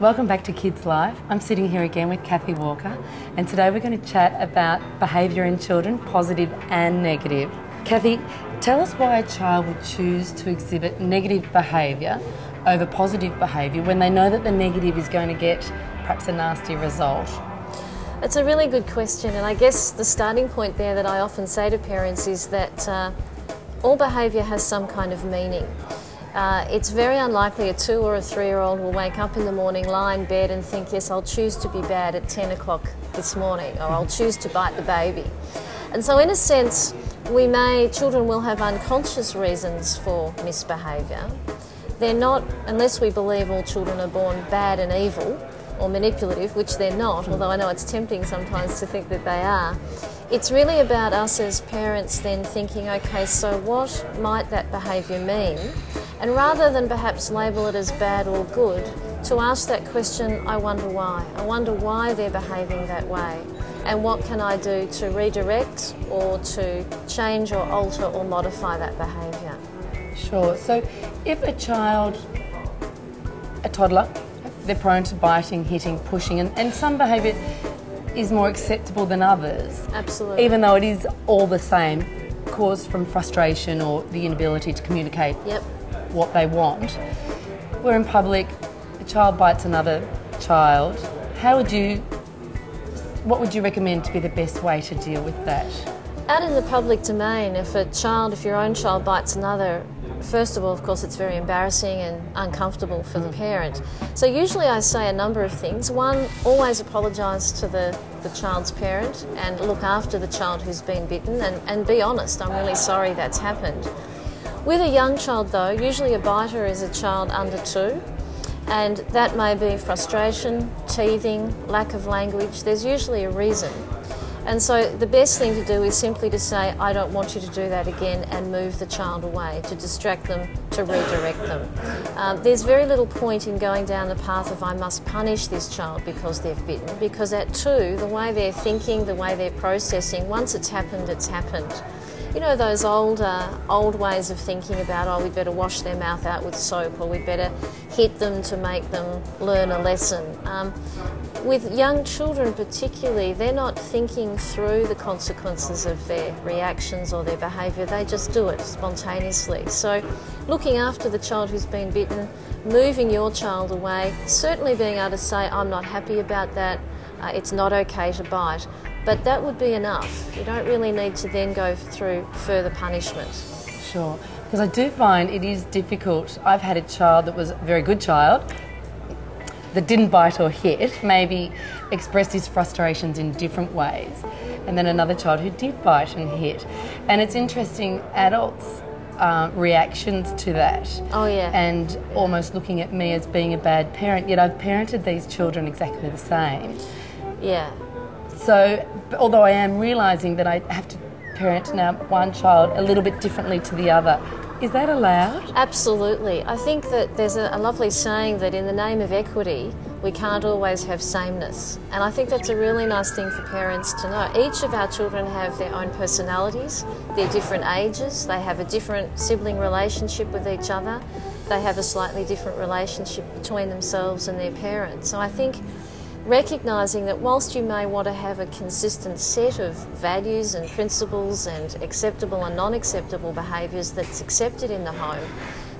Welcome back to Kids Live. I'm sitting here again with Kathy Walker, and today we're going to chat about behaviour in children, positive and negative. Kathy, tell us why a child would choose to exhibit negative behaviour over positive behaviour when they know that the negative is going to get perhaps a nasty result. It's a really good question, and I guess the starting point there that I often say to parents is that all behaviour has some kind of meaning. It's very unlikely a 2 or a 3-year-old will wake up in the morning, lie in bed and think, yes, I'll choose to be bad at 10 o'clock this morning, or I'll choose to bite the baby. And so in a sense, children will have unconscious reasons for misbehaviour. They're not, unless we believe all children are born bad and evil or manipulative, which they're not, although I know it's tempting sometimes to think that they are. It's really about us as parents then thinking, okay, so what might that behaviour mean? And rather than perhaps label it as bad or good, to ask that question, I wonder why. I wonder why they're behaving that way. And what can I do to redirect or to change or alter or modify that behaviour? Sure. So if a child, a toddler, they're prone to biting, hitting, pushing, and some behaviour is more acceptable than others. Absolutely. Even though it is all the same, caused from frustration or the inability to communicate what they want. We're in public, a child bites another child. What would you recommend to be the best way to deal with that? Out in the public domain, if your own child bites another, first of all, of course, it's very embarrassing and uncomfortable for the parent. So usually I say a number of things. One, always apologise to the child's parent and look after the child who's been bitten and be honest, I'm really sorry that's happened. With a young child though, usually a biter is a child under 2, and that may be frustration, teething, lack of language. There's usually a reason. And so the best thing to do is simply to say, I don't want you to do that again, and move the child away, to distract them, to redirect them. There's very little point in going down the path of I must punish this child because they've bitten, because at 2, the way they're thinking, the way they're processing, once it's happened, it's happened. You know those old ways of thinking about, oh, we'd better wash their mouth out with soap, or we'd better hit them to make them learn a lesson. With young children particularly, they're not thinking through the consequences of their reactions or their behaviour, they just do it spontaneously. So looking after the child who's been bitten, moving your child away, certainly being able to say, I'm not happy about that, it's not okay to bite, but that would be enough. You don't really need to then go through further punishment. Sure, because I do find it is difficult. I've had a child that was a very good child, that didn't bite or hit, maybe expressed his frustrations in different ways, and then another child who did bite and hit. And it's interesting, adults' reactions to that. Oh yeah. And almost looking at me as being a bad parent, yet I've parented these children exactly the same. Yeah. So, although I am realising that I have to parent now one child a little bit differently to the other, is that allowed? Absolutely. I think that there's a lovely saying that in the name of equity, we can't always have sameness. And I think that's a really nice thing for parents to know. Each of our children have their own personalities, their different ages, they have a different sibling relationship with each other, they have a slightly different relationship between themselves and their parents. So I think recognising that whilst you may want to have a consistent set of values and principles and acceptable and non-acceptable behaviours that's accepted in the home,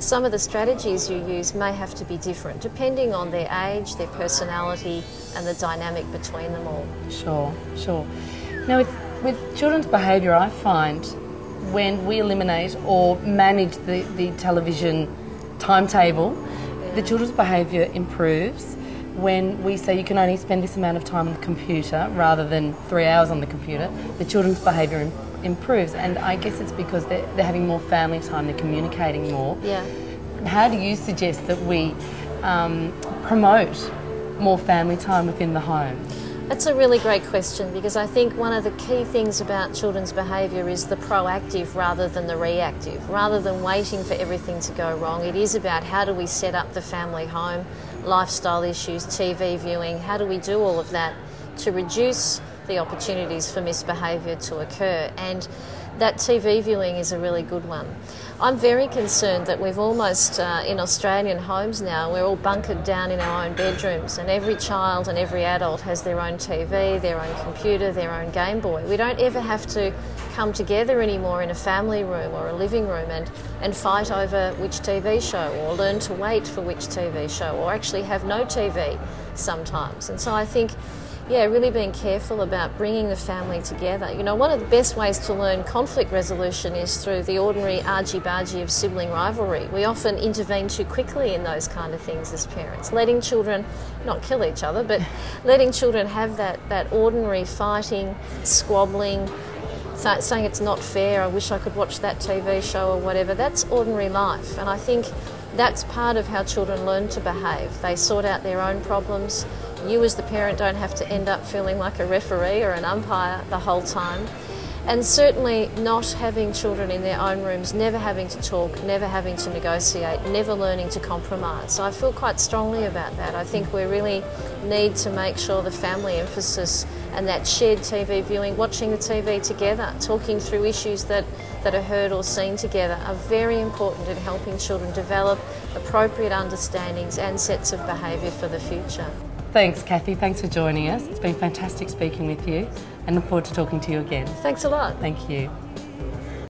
some of the strategies you use may have to be different depending on their age, their personality and the dynamic between them all. Sure, sure. Now with children's behaviour, I find when we eliminate or manage the television timetable, the children's behaviour improves. When we say you can only spend this amount of time on the computer rather than 3 hours on the computer, the children's behaviour improves. And I guess it's because they're having more family time, they're communicating more. Yeah. How do you suggest that we promote more family time within the home? That's a really great question, because I think one of the key things about children's behaviour is the proactive rather than the reactive. Rather than waiting for everything to go wrong, it is about how do we set up the family home, lifestyle issues, TV viewing, how do we do all of that to reduce the opportunities for misbehaviour to occur. And that TV viewing is a really good one. I'm very concerned that we've almost, in Australian homes now, we're all bunkered down in our own bedrooms, and every child and every adult has their own TV, their own computer, their own Game Boy. We don't ever have to come together anymore in a family room or a living room and fight over which TV show, or learn to wait for which TV show, or actually have no TV sometimes. And so I think, yeah, really being careful about bringing the family together. You know, one of the best ways to learn conflict resolution is through the ordinary argy-bargy of sibling rivalry. We often intervene too quickly in those kind of things as parents, letting children not kill each other, but letting children have that ordinary fighting, squabbling, saying it's not fair, I wish I could watch that TV show or whatever. That's ordinary life, and I think that's part of how children learn to behave. They sort out their own problems. You as the parent don't have to end up feeling like a referee or an umpire the whole time. And certainly not having children in their own rooms, never having to talk, never having to negotiate, never learning to compromise. So I feel quite strongly about that. I think we really need to make sure the family emphasis and that shared TV viewing, watching the TV together, talking through issues that are heard or seen together are very important in helping children develop appropriate understandings and sets of behaviour for the future. Thanks, Kathy. Thanks for joining us. It's been fantastic speaking with you, and look forward to talking to you again. Thanks a lot. Thank you.